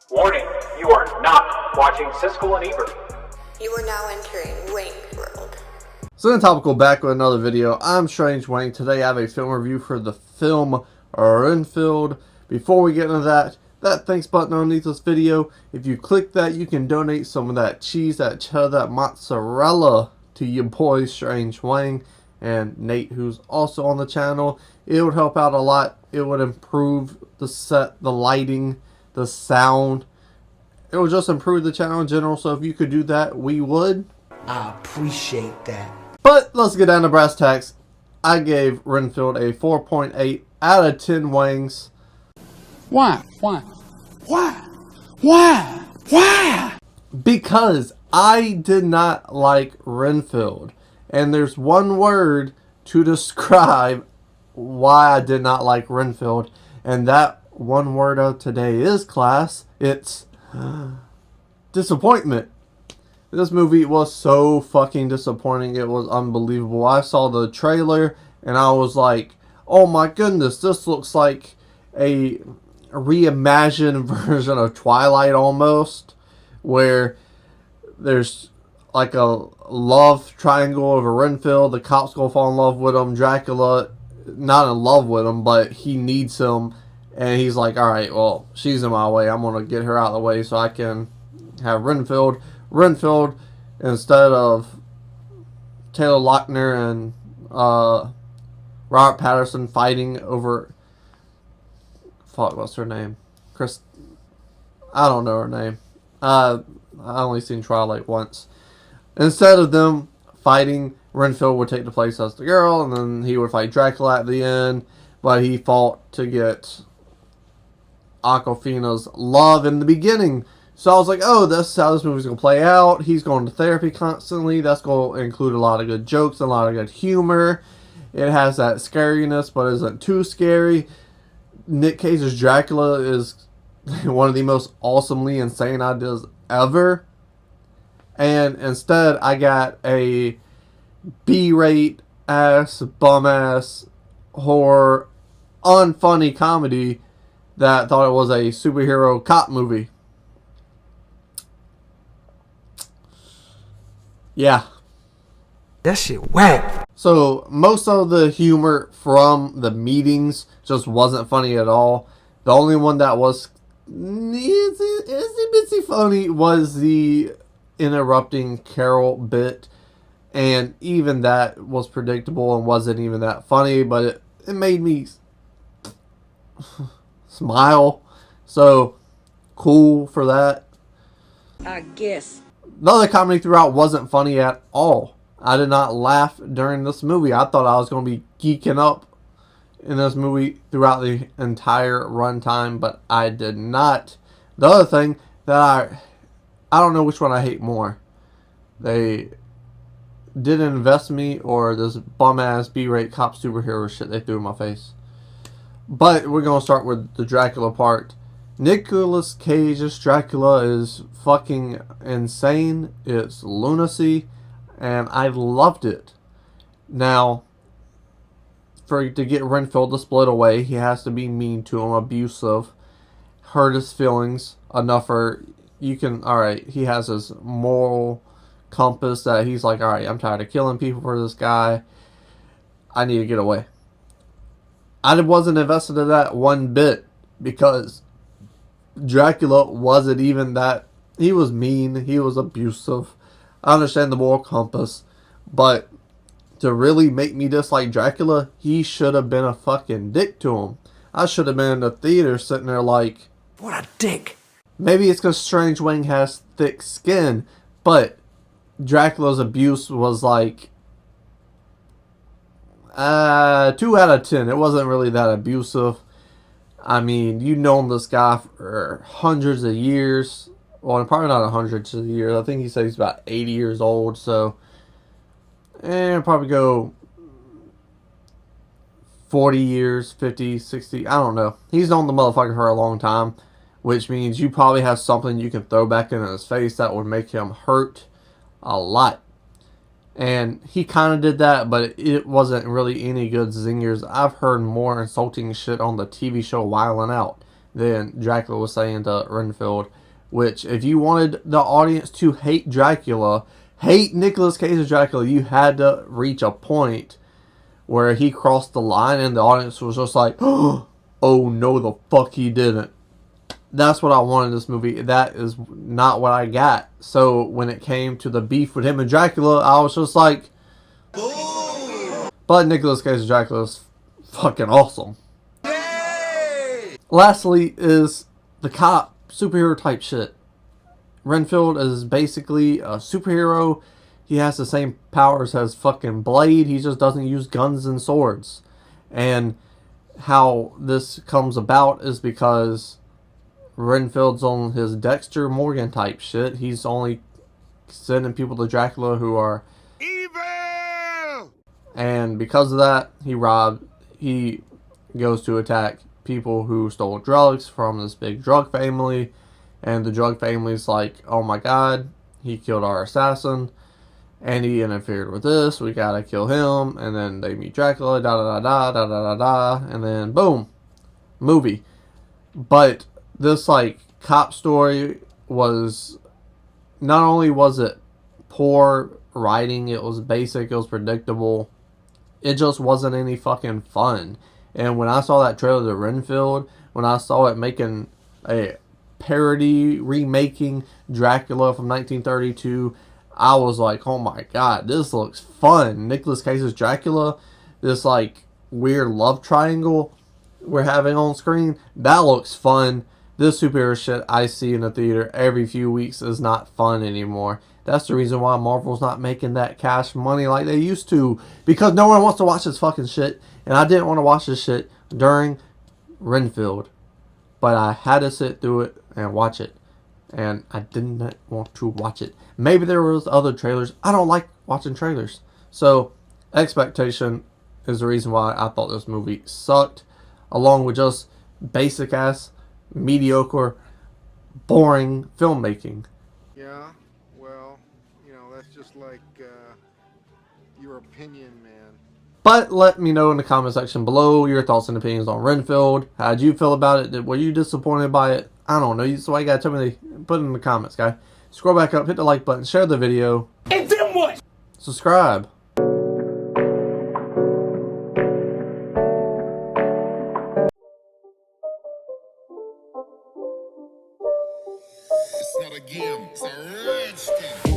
Warning, you are not watching Siskel and Ebert. You are now entering Wang World. So in topical back with another video. I'm Strange Wang. Today I have a film review for the film Renfield. Before we get into that thanks button underneath this video. If you click that, you can donate some of that cheese, that cheddar, that mozzarella to your boy Strange Wang and Nate, who's also on the channel. It would help out a lot. It would improve the set, the lighting, the sound. It would just improve the channel in general. So if you could do that, we would. I appreciate that. But let's get down to brass tacks. I gave Renfield a 4.8 out of 10 Wangs. Why? Because I did not like Renfield. And there's one word to describe why I did not like Renfield. And that one word of today is, class, it's disappointment. This movie was so fucking disappointing. It was unbelievable. I saw the trailer and I was like, oh my goodness, this looks like a reimagined version of Twilight almost, where there's like a love triangle of a Renfield. The cops go fall in love with him. Dracula, not in love with him, but he needs him. And he's like, alright, well, she's in my way. I'm going to get her out of the way so I can have Renfield. Renfield, instead of Taylor Lautner and Robert Pattinson fighting over... Fuck, what's her name? I don't know her name. I only seen Twilight once. Instead of them fighting, Renfield would take the place as the girl, and then he would fight Dracula at the end. But he fought to get Awkwafina's love in the beginning. So I was like, oh, that's how this movie's going to play out. He's going to therapy constantly. That's going to include a lot of good jokes and a lot of good humor. It has that scariness, but isn't too scary. Nick Cage's Dracula is one of the most awesomely insane ideas ever. And instead, I got a B-rate ass, bum-ass, horror, unfunny comedy that thought it was a superhero cop movie. Yeah. That shit whack. So, most of the humor from the meetings just wasn't funny at all. The only one that was itsy funny was the interrupting Carol bit. And even that was predictable and wasn't even that funny, but it made me smile. So, cool for that. I guess. The other comedy throughout wasn't funny at all. I did not laugh during this movie. I thought I was going to be geeking up in this movie throughout the entire runtime, but I did not. The other thing that I don't know which one I hate more. They didn't invest in me, or this bum-ass B-rate cop superhero shit they threw in my face. But we're going to start with the Dracula part. Nicolas Cage's Dracula is fucking insane. It's lunacy. And I loved it. Now, to get Renfield to split away, he has to be mean to him, abusive, hurt his feelings enough for you can, alright, he has his moral compass that he's like, alright, I'm tired of killing people for this guy. I need to get away. I wasn't invested in that one bit because Dracula wasn't even that. He was mean, he was abusive. I understand the moral compass, but to really make me dislike Dracula, he should have been a fucking dick to him. I should have been in the theater sitting there like, What a dick. Maybe it's because Strange Wang has thick skin, but Dracula's abuse was like 2 out of 10. It wasn't really that abusive. I mean, you've known this guy for hundreds of years. Well, probably not hundreds of years. I think he said he's about 80 years old. So, probably go 40 years, 50, 60. I don't know. He's known the motherfucker for a long time. Which means you probably have something you can throw back in his face that would make him hurt a lot. And he kind of did that, but it wasn't really any good zingers. I've heard more insulting shit on the TV show Wildin' Out. than Dracula was saying to Renfield. Which, if you wanted the audience to hate Dracula, hate Nicolas Cage's Dracula, you had to reach a point where he crossed the line and the audience was just like, oh no, the fuck he didn't. That's what I wanted in this movie. That is not what I got. So when it came to the beef with him and Dracula, I was just like, but Nicolas Cage's Dracula is fucking awesome. Lastly is the cop superhero type shit. Renfield is basically a superhero. He has the same powers as fucking Blade. He just doesn't use guns and swords. And how this comes about is because Renfield's on his Dexter Morgan type shit. He's only sending people to Dracula who are evil. And because of that, he goes to attack people who stole drugs from this big drug family. And the drug family's like, oh my god, he killed our assassin. And he interfered with this. We gotta kill him. And then they meet Dracula. Da da da da da da da. And then boom, movie. But this like cop story was, not only was it poor writing, it was basic, it was predictable. It just wasn't any fucking fun. And when I saw that trailer to Renfield, when I saw it making a parody remaking Dracula from 1932, I was like, oh my god, this looks fun. Nicolas Cage's Dracula, this like weird love triangle we're having on screen, that looks fun. This superhero shit I see in the theater every few weeks is not fun anymore. That's the reason why Marvel's not making that cash money like they used to, because no one wants to watch this fucking shit. And I didn't want to watch this shit during Renfield, but I had to sit through it and watch it, and I didn't want to watch it. Maybe there was other trailers. I don't like watching trailers. So expectation is the reason why I thought this movie sucked, along with just basic ass, mediocre, boring filmmaking. Yeah, well, you know, that's just like your opinion, man. But let me know in the comment section below your thoughts and opinions on Renfield. How'd you feel about it? Were you disappointed by it? I don't know. So why you gotta tell me? Put it in the comments, guy. Scroll back up, hit the like button, share the video. And then what? Subscribe. It's not a game, it's a rich thing.